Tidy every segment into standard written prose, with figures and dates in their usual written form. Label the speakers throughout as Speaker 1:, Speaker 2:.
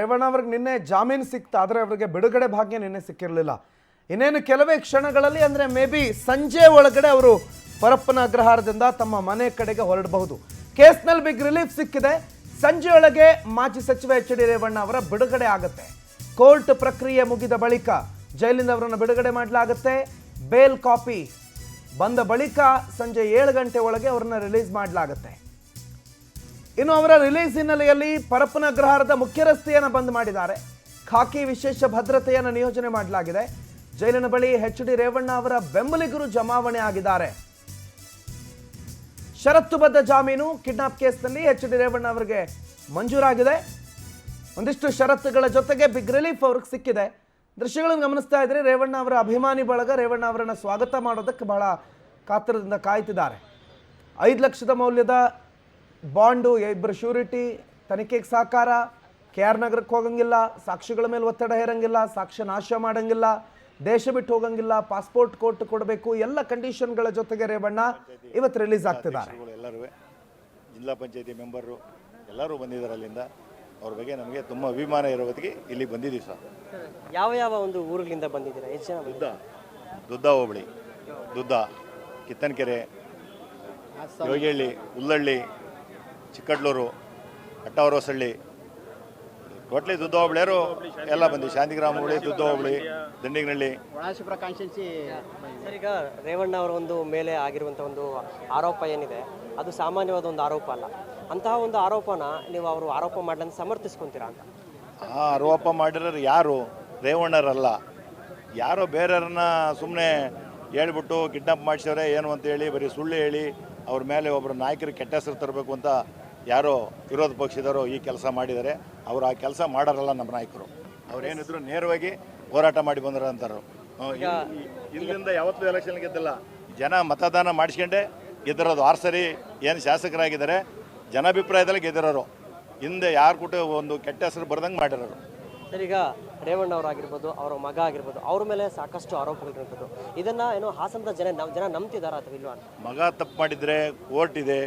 Speaker 1: ರೇವಣ್ಣ ಅವರಿಗೆ ನಿನ್ನೆ ಜಾಮೀನು ಸಿಕ್ತು, ಆದರೆ ಅವರಿಗೆ ಬಿಡುಗಡೆ ಭಾಗ್ಯ ನಿನ್ನೆ ಸಿಕ್ಕಿರಲಿಲ್ಲ. ಇನ್ನೇನು ಕೆಲವೇ ಕ್ಷಣಗಳಲ್ಲಿ ಅಂದರೆ ಮೇ ಬಿ ಸಂಜೆ ಒಳಗಡೆ ಅವರು ಪರಪ್ಪನ ಅಗ್ರಹಾರದಿಂದ ತಮ್ಮ ಮನೆ ಕಡೆಗೆ ಹೊರಡಬಹುದು. ಕೇಸ್ನಲ್ಲಿ ಬಿಗ್ ರಿಲೀಫ್ ಸಿಕ್ಕಿದೆ. ಸಂಜೆಯೊಳಗೆ ಮಾಜಿ ಸಚಿವ ಎಚ್ ಡಿ ರೇವಣ್ಣ ಅವರ ಬಿಡುಗಡೆ ಆಗುತ್ತೆ. ಕೋರ್ಟ್ ಪ್ರಕ್ರಿಯೆ ಮುಗಿದ ಬಳಿಕ ಜೈಲಿಂದ ಅವರನ್ನು ಬಿಡುಗಡೆ ಮಾಡಲಾಗುತ್ತೆ. ಬೇಲ್ ಕಾಪಿ ಬಂದ ಬಳಿಕ ಸಂಜೆ 7 ಗಂಟೆ ಒಳಗೆ ಅವರನ್ನು ರಿಲೀಸ್ ಮಾಡಲಾಗುತ್ತೆ. ಇನ್ನು ಅವರ ರಿಲೀಸ್ ಹಿನ್ನೆಲೆಯಲ್ಲಿ ಪರಪ್ಪನ ಅಗ್ರಹಾರದ ಮುಖ್ಯ ರಸ್ತೆಯನ್ನು ಬಂದ್ ಮಾಡಿದ್ದಾರೆ. ಖಾಕಿ ವಿಶೇಷ ಭದ್ರತೆಯನ್ನು ನಿಯೋಜನೆ ಮಾಡಲಾಗಿದೆ. ಜೈಲಿನ ಬಳಿ ಎಚ್ ಡಿ ರೇವಣ್ಣ ಅವರ ಬೆಂಬಲಿಗರು ಜಮಾವಣೆ ಆಗಿದ್ದಾರೆ. ಷರತ್ತುಬದ್ಧ ಜಾಮೀನು ಕಿಡ್ನಾಪ್ ಕೇಸ್ನಲ್ಲಿ ಎಚ್ ಡಿ ರೇವಣ್ಣ ಅವರಿಗೆ ಮಂಜೂರಾಗಿದೆ. ಒಂದಿಷ್ಟು ಷರತ್ತುಗಳ ಜೊತೆಗೆ ಬಿಗ್ ರಿಲೀಫ್ ಅವ್ರಿಗೆ ಸಿಕ್ಕಿದೆ. ದೃಶ್ಯಗಳನ್ನು ಗಮನಿಸ್ತಾ ಇದ್ರೆ ರೇವಣ್ಣ ಅವರ ಅಭಿಮಾನಿ ಬಳಗ ರೇವಣ್ಣ ಅವರನ್ನು ಸ್ವಾಗತ ಮಾಡೋದಕ್ಕೆ ಬಹಳ ಕಾತರದಿಂದ ಕಾಯ್ತಿದ್ದಾರೆ. 5 ಲಕ್ಷದ ಮೌಲ್ಯದ ಬಾಂಡು, 2 ಶ್ಯೂರಿಟಿ, ತನಿಖೆಗೆ ಸಹಕಾರ, KR ನಗರಕ್ಕೆ ಹೋಗಂಗಿಲ್ಲ, ಸಾಕ್ಷಿಗಳ ಮೇಲೆ ಒತ್ತಡ ಹೇರಂಗಿಲ್ಲ, ಸಾಕ್ಷ್ಯ ನಾಶ ಮಾಡಂಗಿಲ್ಲ, ದೇಶ ಬಿಟ್ಟು ಹೋಗಂಗಿಲ್ಲ, ಪಾಸ್ಪೋರ್ಟ್ ಕೋರ್ಟ್ ಕೊಡಬೇಕು, ಎಲ್ಲ ಕಂಡೀಷನ್ಗಳ ಜೊತೆಗೆ ರೇವಣ್ಣ ಇವತ್ತು ರಿಲೀಸ್ ಆಗ್ತಿದ್ದಾರೆ.
Speaker 2: ಎಲ್ಲರೂ ಜಿಲ್ಲಾ ಪಂಚಾಯತಿ ಮೆಂಬರು ಎಲ್ಲರೂ ಬಂದಿದ್ದಾರೆ. ಅಲ್ಲಿಂದ ಅವ್ರ ಬಗ್ಗೆ ನಮಗೆ ತುಂಬ ಅಭಿಮಾನ ಇರೋದಕ್ಕೆ ಇಲ್ಲಿ ಬಂದಿದ್ದೀವಿ ಸರ್.
Speaker 3: ಯಾವ ಯಾವ ಒಂದು ಊರುಗಳಿಂದ ಬಂದಿದ್ದೀರಾ? ಎಷ್ಟು ಜನ?
Speaker 2: ದುದ್ದ ಹೋಬಳಿ, ದುದ್ದ, ಕಿತ್ತನಕೆರೆ, ಯೋಗಿಹಳ್ಳಿ, ಉಲ್ಲಳ್ಳಿ, ಚಿಕ್ಕಡ್ಲೂರು, ಕಟ್ಟವರೋಸಳ್ಳಿ, ಟೋಟ್ಲಿ ದುದ್ದ ಹೋಬಳಿಯರು ಎಲ್ಲ ಬಂದಿವಿ. ಶಾಂತಿಗ್ರಾಮ ಹೋಬಳಿ, ದುದ್ದ ಹೋಬಳಿ, ದಂಡಿಗನಹಳ್ಳಿ.
Speaker 3: ಸರ್, ಈಗ ರೇವಣ್ಣ ಅವರ ಒಂದು ಮೇಲೆ ಆಗಿರುವಂಥ ಒಂದು ಆರೋಪ ಏನಿದೆ ಅದು ಸಾಮಾನ್ಯವಾದ ಒಂದು ಆರೋಪ ಅಲ್ಲ. ಅಂತಹ ಒಂದು ಆರೋಪನ ನೀವು ಅವರು ಆರೋಪ ಮಾಡಲಂತ ಸಮರ್ಥಿಸ್ಕೊಂತೀರಾ ಅಂತ?
Speaker 2: ಆ ಆರೋಪ ಮಾಡಿರೋರು ಯಾರು? ರೇವಣ್ಣರಲ್ಲ, ಯಾರೋ ಬೇರೆಯವ್ರನ್ನ ಸುಮ್ಮನೆ ಹೇಳ್ಬಿಟ್ಟು ಕಿಡ್ನಾಪ್ ಮಾಡಿಸವ್ರೆ ಏನು ಅಂತೇಳಿ ಬರೀ ಸುಳ್ಳು ಹೇಳಿ ಅವ್ರ ಮೇಲೆ ಒಬ್ಬರು ನಾಯಕರಿಗೆ ಕೆಟ್ಟ ಹೆಸರು ತರಬೇಕು ಅಂತ ಯಾರೋ ವಿರೋಧ ಪಕ್ಷದವರು ಈ ಕೆಲಸ ಮಾಡಿದ್ದಾರೆ. ಅವರು ಆ ಕೆಲಸ ಮಾಡಾರಲ್ಲ ನಮ್ಮ ನಾಯಕರು. ಅವ್ರೇನಿದ್ರು ನೇರವಾಗಿ ಹೋರಾಟ ಮಾಡಿ ಬಂದರು ಅಂತಾರೆ. ಇಲ್ಲಿಂದ ಯಾವತ್ತೂ ಎಲೆಕ್ಷನ್ ಗೆದ್ದಿಲ್ಲ, ಜನ ಮತದಾನ ಮಾಡಿಸ್ಕೊಂಡೆ ಗೆದ್ದಿರೋದು. 6 ಸರಿ ಏನು ಶಾಸಕರಾಗಿದ್ದಾರೆ ಜನಾಭಿಪ್ರಾಯದಲ್ಲಿ ಗೆದ್ದಿರೋರು. ಹಿಂದೆ ಯಾರು ಕೂಟ ಒಂದು ಕೆಟ್ಟ ಹೆಸರು ಬರ್ದಂಗೆ ಮಾಡಿರೋರು.
Speaker 3: ಸರ್, ಈಗ ರೇವಣ್ಣ ಅವರಾಗಿರ್ಬೋದು, ಅವರ ಮಗ ಆಗಿರ್ಬೋದು, ಅವ್ರ ಮೇಲೆ ಸಾಕಷ್ಟು ಆರೋಪಗಳಿರುವಂಥದ್ದು. ಇದನ್ನು ಏನೋ ಹಾಸನದ ಜನ ನಂಬ್ತಿದಾರ ಅಥವಾ ಇಲ್ವಾ ಅಂತ?
Speaker 2: ಮಗ ತಪ್ಪು ಮಾಡಿದರೆ ಕೋರ್ಟ್ ಇದೆ,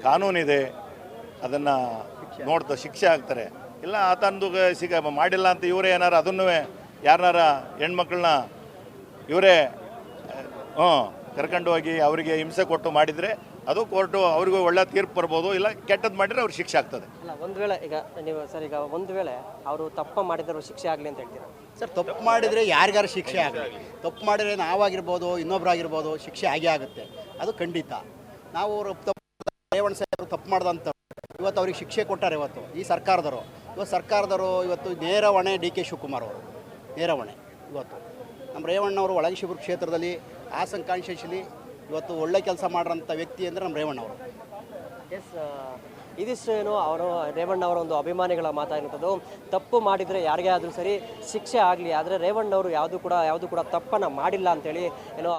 Speaker 2: ಕಾನೂನಿದೆ, ಅದನ್ನು ನೋಡ್ತಾ ಶಿಕ್ಷೆ ಆಗ್ತಾರೆ. ಇಲ್ಲ ಆತಂದು ಮಾಡಿಲ್ಲ ಅಂತ ಇವರೇ ಏನಾರು ಅದನ್ನು ಯಾರನ್ನಾರ ಹೆಣ್ಮಕ್ಳನ್ನ ಇವರೇ ಕರ್ಕೊಂಡು ಹೋಗಿ ಅವರಿಗೆ ಹಿಂಸೆ ಕೊಟ್ಟು ಮಾಡಿದರೆ ಅದು ಕೋರ್ಟು ಅವ್ರಿಗೂ ಒಳ್ಳೆ ತೀರ್ಪು ಬರ್ಬೋದು. ಇಲ್ಲ ಕೆಟ್ಟದ್ದು ಮಾಡಿದರೆ ಅವ್ರಿಗೆ ಶಿಕ್ಷೆ ಆಗ್ತದೆ.
Speaker 3: ಅಲ್ಲ, ಒಂದು ವೇಳೆ ಈಗ ನೀವು ಸರ್, ಈಗ ಒಂದು ವೇಳೆ ಅವರು ತಪ್ಪು ಮಾಡಿದ್ರು ಶಿಕ್ಷೆ ಆಗಲಿ ಅಂತ ಹೇಳ್ತೀರಾ?
Speaker 4: ಸರ್, ತಪ್ಪು ಮಾಡಿದರೆ ಯಾರಿಗಾರು ಶಿಕ್ಷೆ ಆಗಲಿ. ತಪ್ಪು ಮಾಡಿದರೆ ನಾವಾಗಿರ್ಬೋದು, ಇನ್ನೊಬ್ಬರಾಗಿರ್ಬೋದು, ಶಿಕ್ಷೆ ಆಗೇ ಆಗುತ್ತೆ. ಅದು ಖಂಡಿತ. ನಾವು ರೇವಣ್ಣ ಸಾಹೇಬರು ತಪ್ಪು ಮಾಡ್ದಂಥ ಇವತ್ತು ಅವ್ರಿಗೆ ಶಿಕ್ಷೆ ಕೊಟ್ಟಾರೆ. ಈ ಸರ್ಕಾರದವರು ಇವತ್ತು ನೇರ ಹೊಣೆ DK ಶಿವಕುಮಾರ್ ಅವರು. ನೇರ ಹೊಣೆ ಇವತ್ತು ನಮ್ಮ ರೇವಣ್ಣವರು ಒಳಗಿಶಿಬುರ ಕ್ಷೇತ್ರದಲ್ಲಿ ಹಾಸನ ಕಾನ್ಸ್ಟಿಟ್ಯೂನ್ಸಿಲಿ ಇವತ್ತು ಒಳ್ಳೆ ಕೆಲಸ ಮಾಡೋಂಥ ವ್ಯಕ್ತಿ ಅಂದರೆ ನಮ್ಮ ರೇವಣ್ಣ ಅವರು.
Speaker 3: ಎಸ್, ಇದಿಷ್ಟು ಏನು ಅವರು ರೇವಣ್ಣ ಅವರ ಒಂದು ಅಭಿಮಾನಿಗಳ ಮಾತಾಗಿರುವಂಥದ್ದು. ತಪ್ಪು ಮಾಡಿದರೆ ಯಾರಿಗೇ ಆದರೂ ಸರಿ ಶಿಕ್ಷೆ ಆಗಲಿ, ಆದರೆ ರೇವಣ್ಣ ಅವರು ಯಾವುದು ಕೂಡ ತಪ್ಪನ್ನು ಮಾಡಿಲ್ಲ ಅಂತೇಳಿ ಏನೋ